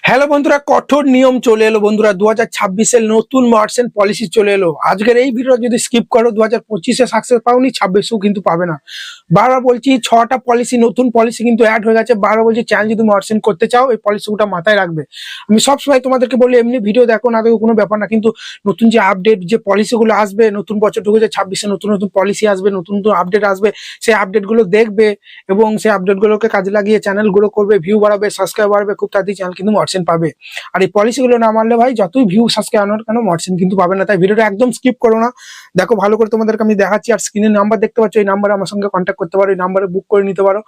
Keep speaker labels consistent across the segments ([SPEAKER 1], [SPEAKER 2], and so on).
[SPEAKER 1] Hello বন্ধুরা, কঠোর নিয়ম চলে এলো বন্ধুরা। 2026-এর নতুন মার্চেন্ট পলিসি চলে এলো। আজকের এই ভিডিও যদি স্কিপ করো 2025-এ সাকসেস পাওনি, 26-এও কিন্তু পাবে না। বারবার বলছি, 6টা পলিসি, নতুন পলিসি কিন্তু অ্যাড হয়ে গেছে। বারবার বলছি, চ্যানেল যদি মার্চেন্ট করতে চাও এই পলিসিগুলো মাথায় রাখবে। আমি সবসময় তোমাদেরকে বলি, এমনি ভিডিও দেখো না দেখো কোনো ব্যাপার না, কিন্তু নতুন যে আপডেট যে পলিসিগুলো আসবে, নতুন বছর 2026-এ নতুন নতুন পলিসি আসবে, নতুন নতুন আপডেট আসবে, সেই আপডেটগুলো দেখবে এবং সেই আপডেটগুলোকে কাজে লাগিয়ে চ্যানেল গ্রো করবে, ভিউ বাড়াবে, সাবস্ক্রাইব বাড়বে, খুব তাড়াতাড়ি চ্যানেল কিন্তু মার্চেন্ট পাবে। আর এই পলিসিগুলো না মানলে ভাই যতই ভিউ সাবস্ক্রাইব আনার কেন মার্চেন্ট কিন্তু পাবে না। তাই ভিডিওটা একদম স্কিপ করো না, দেখো ভালো করে। তোমাদেরকে আমি দেখাচ্ছি, আর স্ক্রিনের নাম্বার দেখতে পাচ্ছ, এই নাম্বারে আমার সঙ্গে কন্ট্যাক্ট করতে পারো, এই নাম্বারে বুক করে নিতে পারো।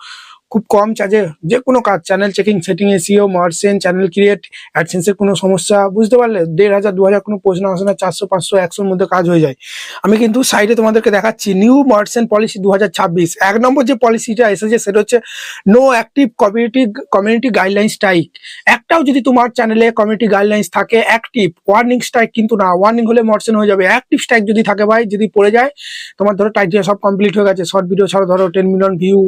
[SPEAKER 1] খুব কম চার্জে যে কোনো কাজ, channel checking, setting, SEO, merchant, channel create, অ্যাডসেন্সের কোনো সমস্যা, বুঝতে পারলে 1500 2000 কোনো প্রশ্ন আসে না, 400 500 100-র মধ্যে কাজ হয়ে যায়। আমি কিন্তু সাইডে তোমাদেরকে দেখাচ্ছি নিউ মার্চেন্ট পলিসি 2026। 1 নম্বর যে পলিসিটা এসেছে সেটা হচ্ছে no active community guideline strike. একটাও যদি তোমার চ্যানেলে কমিউনিটি গাইডলাইন্স থাকে অ্যাক্টিভ, ওয়ার্নিং স্ট্রাইক কিন্তু না, ওয়ার্নিং হলে মার্চেন্ট হয়ে যাবে। অ্যাক্টিভ স্ট্রাইক যদি থাকে ভাই, যদি পড়ে যায়, তোমার ধরো টাইটেল সব কমপ্লিট হয়ে গেছে, শর্ট ভিডিও ছাড়ো, ধরো 10 মিলিয়ন ভিউ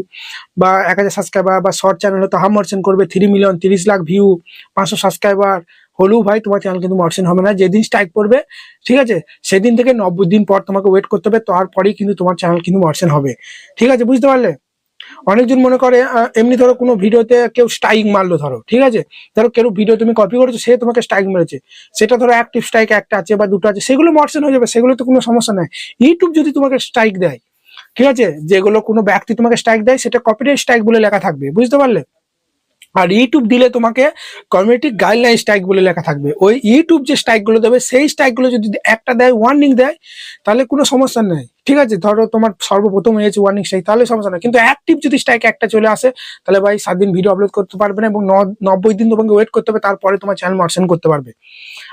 [SPEAKER 1] বা 1000 সাবস্ক্রাইবার, বা শর্ট চ্যানেল হতো হাফ মার্চেন্ট করবে, 3 মিলিয়ন 30 লাখ ভিউ, 500 সাবস্ক্রাইবার হলেও ভাই তোমার চ্যানেল কিন্তু মার্চেন্ট হবে না। যেদিন স্ট্রাইক পড়বে, ঠিক আছে, সেদিন থেকে 90 দিন পর তোমাকে ওয়েট করতে হবে, তারপরেই কিন্তু তোমার চ্যানেল কিন্তু মার্চেন্ট হবে। ঠিক আছে, বুঝতে পারলে? অনেকজন মনে করে এমনি ধরো কোনো ভিডিওতে কেউ স্ট্রাইক মারলো, ধরো ঠিক আছে, ধরো কেউ ভিডিও তুমি কপি করেছো, সে তোমাকে স্ট্রাইক মেরেছে, সেটা ধরো অ্যাক্টিভ স্ট্রাইক একটা আছে বা দুটো আছে, সেগুলো মার্চেন্ট হয়ে যাবে, সেগুলো তো কোনো সমস্যা নাই। ইউটিউব যদি তোমাকে স্ট্রাইক দেয়, ঠিক আছে, যেগুলো কোনো ব্যক্তি তোমাকে স্ট্রাইক দেয় সেটা কপিরাইট স্ট্রাইক বলে লেখা থাকবে, বুঝতে পারলে? আর ইউটিউব দিলে তোমাকে কমিউনিটি গাইডলাইন স্ট্রাইক বলে লেখা থাকবে। ওই ইউটিউব যে স্ট্রাইক গুলো দেবে, সেই স্ট্রাইক গুলো যদি একটা দেয়, ওয়ার্নিং দেয়, তাহলে কোনো সমস্যা নেই। ঠিক আছে, ধরো তোমার সর্বপ্রথম হয়েছে ওয়ার্নিং স্ট্রাইক, তাহলে সমস্যা নেই। কিন্তু অ্যাক্টিভ যদি স্ট্রাইক একটা চলে আসে, তাহলে ভাই 7 দিন ভিডিও আপলোড করতে পারবে না এবং 90 দিন তোমাকে ওয়েট করতে হবে, তারপরে তোমার চ্যানেল মার্চেন্ট করতে পারবে।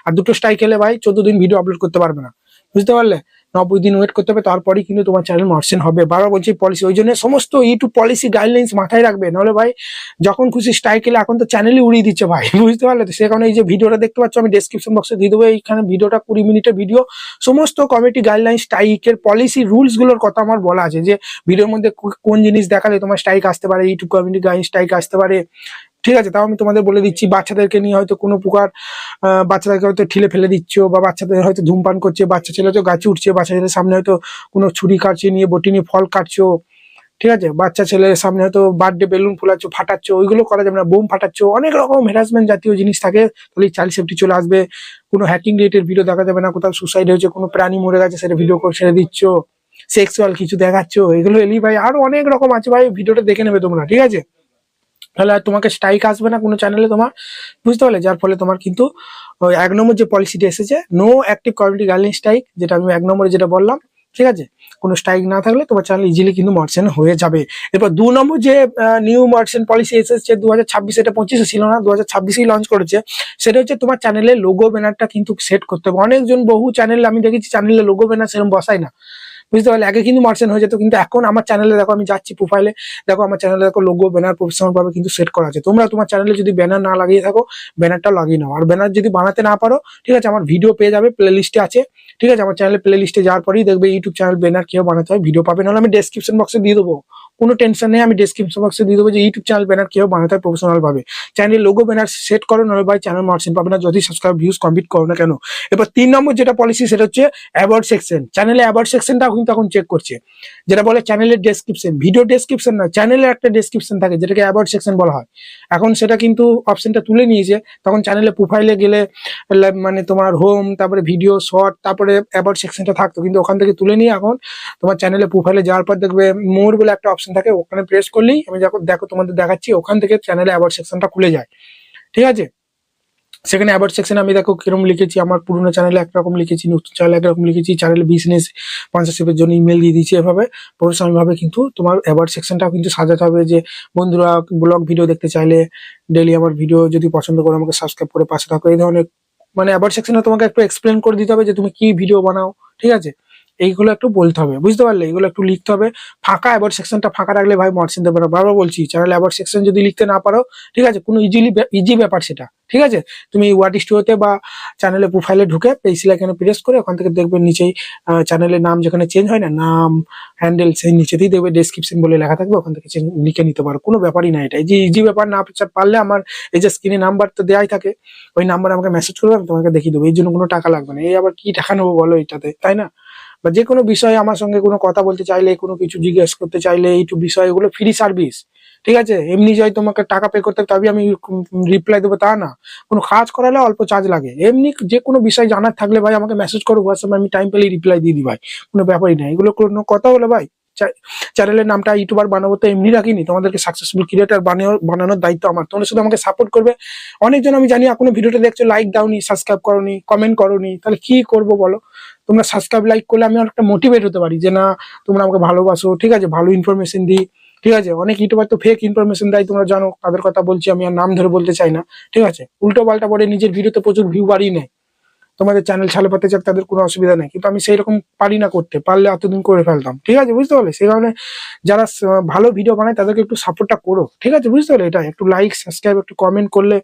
[SPEAKER 1] আর দুটো স্ট্রাইক এলে ভাই 14 দিন ভিডিও আপলোড করতে পারবে না, বুঝতে পারলে? 90 দিন ওয়েট করতে হবে, তারপরেই কিন্তু তোমার চ্যানেল মার্চেন্ট হবে। বারবার বলছি পলিসি, ওই জন্য সমস্ত ইউটিউব পলিসি গাইডলাইন্স মাথায় রাখবে, নাহলে ভাই যখন খুশি স্ট্রাইক এলে এখন তো চ্যানেলই উড়িয়ে দিচ্ছে ভাই, বুঝতে পারলে? তো সে কারণে এই যে ভিডিওটা দেখতে পাচ্ছ, আমি ডেসক্রিপশন বক্সে দিয়ে দেবো, এইখানে ভিডিওটা 20 মিনিটের ভিডিও, সমস্ত কমিটি গাইডলাইন, স্ট্রাইকের পলিসি, রুলস গুলোর কথা আমার বলা আছে, যে ভিডিওর মধ্যে কোন জিনিস দেখালে তোমার স্ট্রাইক আসতে পারে, ইউটিউব কমিটি গাইডলাইন স্ট্রাইক আসতে পারে। ঠিক আছে, তাও আমি তোমাদের বলে দিচ্ছি, বাচ্চাদেরকে নিয়ে হয়তো কোনো প্রকার বাচ্চাদেরকে হয়তো ঠেলে ফেলে দিচ্ছ, বা বাচ্চাদের হয়তো ধূমপান করছে, বাচ্চা ছেলে তো গাছে উঠছে, বাচ্চা ছেলের সামনে হয়তো কোনো ছুরি কাটছে, নিয়ে বটি নিয়ে ফল কাটছো, ঠিক আছে, বাচ্চা ছেলের সামনে হয়তো বার্থডে বেলুন ফুলাচ্ছ, ফাটাচ্ছ, ওইগুলো করা যাবে না। বোম ফাটাচ্ছ, অনেক রকম হ্যারাসমেন্ট জাতীয় জিনিস থাকে, তাহলে চাইল্ড সেফটি চলে আসবে। কোনো হ্যাকিং রিলেটেড ভিডিও দেখা যাবে না, কোথাও সুসাইড হয়েছে, কোনো প্রাণী মরে গেছে, সেটা ভিডিও করে ছেড়ে দিচ্ছ, সেক্সুয়াল কিছু দেখাচ্ছ, এগুলো এলি ভাই আরো অনেক রকম আছে ভাই, ভিডিওটা দেখে নেবে তোমরা, ঠিক আছে? তাহলে আর তোমাকে স্ট্রাইক আসবে না কোনো চ্যানেলে তোমার, বুঝতে পারলে? যার ফলে তোমার কিন্তু ওই 1 নম্বর যে পলিসিটা এসেছে, no active community guideline strike, যেটা আমি 1 নম্বরে যেটা বললাম, ঠিক আছে, কোনো স্ট্রাইক না থাকলে তোমার চ্যানেল ইজিলি কিন্তু মার্চেন্ট হয়ে যাবে। এরপর 2 নম্বর যে নিউ মার্চেন্ট পলিসি এসেছে 2026, এটা 25-এ ছিল না, 2026-এই লঞ্চ করেছে, সেটা হচ্ছে তোমার চ্যানেলের লোগো ব্যানারটা কিন্তু সেট করতে হবে। অনেকজন বহু চ্যানেল আমি দেখেছি চ্যানেলে লোগো ব্যানার সেরকম বসায় না, বুঝতে পারলে? আগে কিন্তু মার্চেন্ট হয়ে যেত, কিন্তু এখন আমার চ্যানেলে দেখো, আমি যাচ্ছি প্রোফাইলে, দেখো আমার চ্যানেলে দেখো লোগো ব্যানার প্রফেশনাল ভাবে কিন্তু সেট করা আছে। তোমরা তোমার চ্যানেলে যদি ব্যানার না লাগিয়ে থাকো, ব্যানারটা লাগিয়ে নাও। আর ব্যানার যদি বানাতে না পারো, ঠিক আছে, আমার ভিডিও পেয়ে যাবে, প্লে লিস্টে আছে, ঠিক আছে, আমার চ্যানেলে প্লে লিস্টে যাওয়ার পরেই দেখবে ইউটিউব চ্যানেল ব্যানার কিভাবে বানাতে হয় ভিডিও পাবে, নাহলে আমি ডেসক্রিপশন বক্সে দিয়ে দেবো, কোনো টেনশন নেই, আমি ডেসক্রিপশন বক্সে দিয়ে দেবো যে ইউটিউব চ্যানেল ব্যানার কিভাবে বানাতে হয় প্রফেশনাল ভাবে। চ্যানেলের লোগো ব্যানার সেট করো, নাহলে ভাই চ্যানেল মার্চেন্ট পাবে না, যদি সাবস্ক্রাইব ভিউজ কমপ্লিট করো না কেন। এবার 3 নম্বর যেটা পলিসি, সেটা হচ্ছে অ্যাবাউট সেকশন। চ্যানেলে অ্যাবাউট সেকশনটাও কিন্তু এখন চেক করছে, যেটা বলে চ্যানেলের ডেসক্রিপশন, ভিডিও ডেসক্রিপশন না, চ্যানেলের একটা ডেসক্রিপশন থাকে যেটাকে অ্যাবাউট সেকশন বলা হয়। এখন সেটা কিন্তু অপশনটা তুলে নিয়েছে, তখন চ্যানেলে প্রোফাইলে গেলে মানে তোমার হোম, তারপরে ভিডিও, শর্ট, তারপরে অ্যাবাউট সেকশনটা থাকতো, কিন্তু ওখান থেকে তুলে নিয়ে এখন তোমার চ্যানেলে প্রোফাইলে যাওয়ার পর দেখবে মোর বলে একটা অপশন থাকে, ওখানে প্রেস করলেই, আমি দেখো তোমাদের দেখাচ্ছি, ওখান থেকে চ্যানেলে অ্যাবাউট সেকশনটা খুলে যায়, ঠিক আছে? সেখানে অ্যাবাউট সেকশনে আমি দেখো কিরকম লিখেছি, আমার পুরোনো চ্যানেলে একরকম লিখেছি, নতুন চ্যানেলে একরকম লিখেছি, চ্যানেলে বিজনেস স্পন্সরশিপের জন্য ইমেল দিয়ে দিচ্ছি, এভাবে প্রফেশনাল ভাবে কিন্তু তোমার অ্যাবাউট সেকশনটাও কিন্তু সাজাতে হবে, যে বন্ধুরা ব্লগ ভিডিও দেখতে চাইলে, ডেইলি আমার ভিডিও যদি পছন্দ করো, আমাকে সাবস্ক্রাইব করে পাশে থাকো, এই ধরনের মানে অ্যাবাউট সেকশনে তোমাকে একটু এক্সপ্লেন করে দিতে হবে যে তুমি কি ভিডিও বানাও, ঠিক আছে? এইগুলো একটু বলতে হবে, বুঝতে পারলে? এগুলো একটু লিখতে হবে। ফাঁকা অ্যাবাউট সেকশনটা ফাঁকা রাখলে ভাই মর্সিন দেবে না। বারবার বলছি, চ্যানেল অ্যাবাউট সেকশন যদি লিখতে না পারো, ঠিক আছে, কোনো ইজি ব্যাপার সেটা, ঠিক আছে। তুমি হোয়াট স্টুডিওতে বা চ্যানেলে প্রোফাইলে ঢুকে পেজ এখানে প্রেস করে ওখান থেকে দেখবে নিচেই চ্যানেলের নাম যেখানে চেঞ্জ হয় না, নাম হ্যান্ডেল, সেই নিচেতেই দেখবে ডেসক্রিপশন বলে লেখা থাকবে, ওখান থেকে লিখে নিতে পারো, কোনো ব্যাপারই না। এটা এই যে ইজি ব্যাপার, না পারলে আমার এই যে স্ক্রিনে নাম্বার তো দেওয়াই থাকে, ওই নাম্বারে আমাকে মেসেজ করবে, আমি তোমাকে দেখিয়ে দেবো। এই জন্য কোনো টাকা লাগবে না। এই আবার কি টাকা নেবো বলো এটাতে, তাই না? বা যে কোনো বিষয়ে আমার সঙ্গে কোনো কথা বলতে চাইলে, কোনো কিছু জিজ্ঞেস করতে চাইলে, এইটু বিষয়, এগুলো ফ্রি সার্ভিস, ঠিক আছে। এমনি যাই তোমাকে টাকা পে করতে হবে তবে আমি রিপ্লাই দেবো তা না। কোনো কাজ করালে অল্প চার্জ লাগে। এমনি যে কোনো বিষয় জানার থাকলে ভাই আমাকে মেসেজ করো হোয়াটসঅ্যাপে, আমি টাইম পেলেই রিপ্লাই দিয়ে দিই ভাই, কোনো ব্যাপারই না। এগুলো কোনো কথা হলো ভাই? চ্যানেলের নামটা ইউটিউবার বানাবো তো এমনি রাখিনি, তোমাদেরকে সাকসেসফুল ক্রিয়েটার বানানোর দায়িত্ব আমার। তোমরা শুধু আমাকে সাপোর্ট করবে। অনেকজন আমি জানি এখনো ভিডিওটা দেখছো, লাইক দাওনি, সাবস্ক্রাইব করোনি, কমেন্ট করোনি, তাহলে কি করবো বলো? তোমরা সাবস্ক্রাইব লাইক করলে আমি অনেকটা মোটিভেট হতে পারি যে না, তোমরা আমাকে ভালোবাসো, ঠিক আছে, ভালো ইনফরমেশন দিই, ঠিক আছে। অনেক ইউটিউবার তো ফেক ইনফরমেশন দেয়, তোমরা জানো, তাদের কথা বলছি আমি, আর নাম ধরে বলতে চাই না, ঠিক আছে। উল্টো পাল্টা পরে নিজের ভিডিওতে প্রচুর ভিউ বাড়িয়ে নেয়। তোমাদের চ্যানেল ছালে পাতে চাক, তাদের কোনো অসুবিধা নেই, কিন্তু আমি সেই রকম পারি না করতে, পারলে এতদিন করে ফেলতাম, ঠিক আছে, বুঝতে পারলে? সেই কারণে যারা ভালো ভিডিও বানায় তাদেরকে একটু সাপোর্টটা করো, ঠিক আছে, বুঝতে পারলে? এটা একটু লাইক সাবস্ক্রাইব একটু কমেন্ট করলে,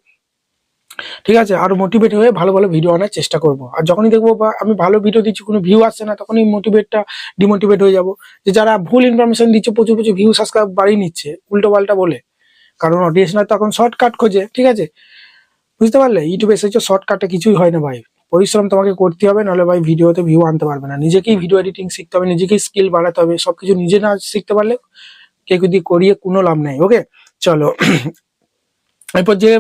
[SPEAKER 1] ঠিক আছে, আরো মোটিভেট হয়ে ভালো ভালো ভিডিও আনার চেষ্টা করবো। আর যখনই দেখবো বা আমি ভালো ভিডিও দিচ্ছি কোনো ভিউ আসছে না, তখনই ডিমোটিভেট হয়ে যাবো। যে যারা ভুল ইনফরমেশন দিচ্ছে, প্রচুর প্রচুর ভিউ সাবস্ক্রাইব বাড়িয়ে নিচ্ছে উল্টো পাল্টা বলে, কারণ অডিয়েন্সরা তো এখন শর্টকাট খোঁজে, ঠিক আছে, বুঝতে পারলে? ইউটিউবে এসেছে শর্টকাটে কিছুই হয় না ভাই, পরিশ্রম তোমাকে করতে হবে, নাহলে ভাই ভিডিওতে ভিউ আনতে পারবে না। নিজেকেই ভিডিও এডিটিং শিখতে হবে, নিজেকেই স্কিল বাড়াতে হবে। সবকিছু নিজে না শিখতে পারলে কেউ যদি করিয়ে কোনো লাভ নাই। ওকে, চলো। এরপর যে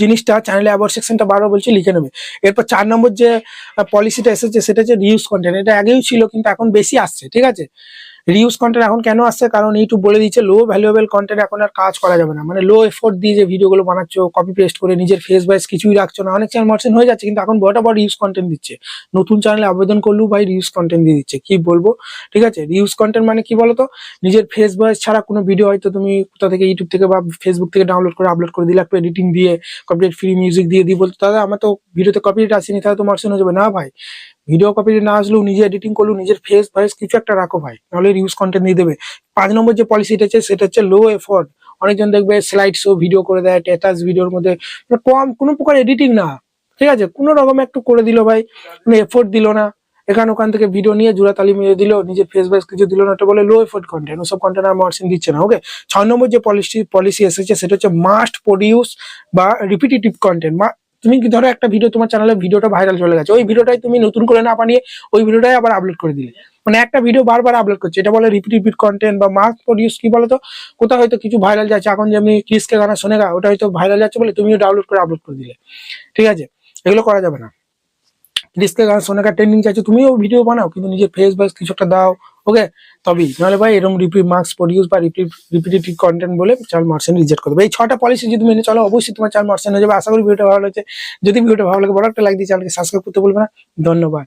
[SPEAKER 1] জিনিসটা চ্যানেলে অ্যাবাউট সেকশনটা বারবার বলছি, লিখে নেবে। এরপর 4 নম্বর যে পলিসিটা এসেছে সেটা হচ্ছে রিউজ কন্টেন্ট। এটা আগেও ছিল কিন্তু এখন বেশি আসছে, ঠিক আছে। রিউজ কন্টেন্ট এখন কেন আসছে? কারণ ইউটিউব বলে দিচ্ছে লো ভ্যালুয়েবল কন্টেন্ট এখন আর কাজ করা যাবে না। মানে লো এফোর্ট দিয়ে যে ভিডিওগুলো বানাচ্ছ, কপি পেস্ট করে নিজের ফেস ভয়েস কিছুই রাখছো না, অনেক চ্যানেল মার্চেন্ট হয়ে যাচ্ছে কিন্তু এখন বরাবর রিউজ কন্টেন্ট দিচ্ছে। নতুন চ্যানেলে আবেদন করলেও ভাই রিউজ কন্টেন্ট দিয়ে দিচ্ছে, কি বলবো, ঠিক আছে। রিউজ কন্টেন্ট মানে কি বলতো? নিজের ফেস ভয়েস ছাড়া কোনো ভিডিও হয়তো তুমি কোথা থেকে ইউটিউব থেকে বা ফেসবুক থেকে ডাউনলোড করে আপলোড করে দিলে, একটু এডিটিং দিয়ে কপিরাইট ফ্রি মিউজিক দিয়ে বলতো দাদা আমার তো ভিডিওতে কপিরাইট আসেনি, তাহলে তো মার্চেন্ট হয়ে যাবে না ভাই। ভিডিও কপিরাইট না আসলেও নিজে এডিটিং করলেও নিজের ফেস ভয়েস কিছু একটা রাখো ভাই, নাহলে রিউজ কন্টেন্ট দিয়ে দেবে। 5 নম্বর যে পলিসিটা আছে সেটা হচ্ছে লো এফোর্ট। অনেকজন দেখবে স্লাইড শো ভিডিও করে দেয়, স্ট্যাটাস ভিডিওর মধ্যে কম কোনো প্রকার এডিটিং না, ঠিক আছে, কোনো রকম একটু করে দিল ভাই, কোনো এফোর্ট দিল না, এখান ওখান থেকে ভিডিও নিয়ে জোড়াতালি মেরে দিল, নিজের ফেস ভয়েস কিছু দিল না, ওটা বলে লো এফোর্ট কন্টেন্ট। ওসব কন্টেন্ট আর মার্চেন্ট দিচ্ছে না। ওকে, 6 নম্বর যে পলিসি এসেছে সেটা হচ্ছে মাস্ট প্রডিউস বা রিপিটিটিভ কন্টেন্ট। তুমি কি ধরো একটা ভিডিও, তোমার চ্যানেলে ভিডিওটা ভাইরাল চলে গেছে, ওই ভিডিওটাই তুমি নতুন করে না বানিয়ে ওই ভিডিওটাই আবার আপলোড করে দিলে, মানে একটা ভিডিও বারবার আপলোড করছে, এটা বলে রিপিট কন্টেন্ট বা মাস প্রডিউস। কি বলতো, কোথাও হয়তো কিছু ভাইরাল যাচ্ছে, এখন যেমনি ক্রিসকে গানা শোনে গা, ওটা হয়তো ভাইরাল যাচ্ছে বলে তুমিও ডাউনলোড করে আপলোড করে দিলে, ঠিক আছে, এগুলো করা যাবে না। ক্রিসকে গানা শোনে গা ট্রেন্ডিং চাইছো, তুমিও ভিডিও বানাও কিন্তু নিজের ফেস ভয়েস কিছু একটা দাও, ওকে, তবেই। নাহলে ভাই এরকম মার্কস প্রডিউস বা রিপিটেটিভ কন্টেন্ট বলে চ্যানেল মার্চেন্ট রিজেক্ট করে দেবে। এই 6টা পলিসি যদি মেনে চলো, অবশ্যই তোমার চ্যানেল মার্চেন্ট হয়ে যাবে। আশা করি ভিডিওটা ভালো লাগছে। যদি ভিডিওটা ভালো লাগে বড় একটা লাইক দিয়ে চ্যানেলকে সাবস্ক্রাইব করতে বলবে না। ধন্যবাদ।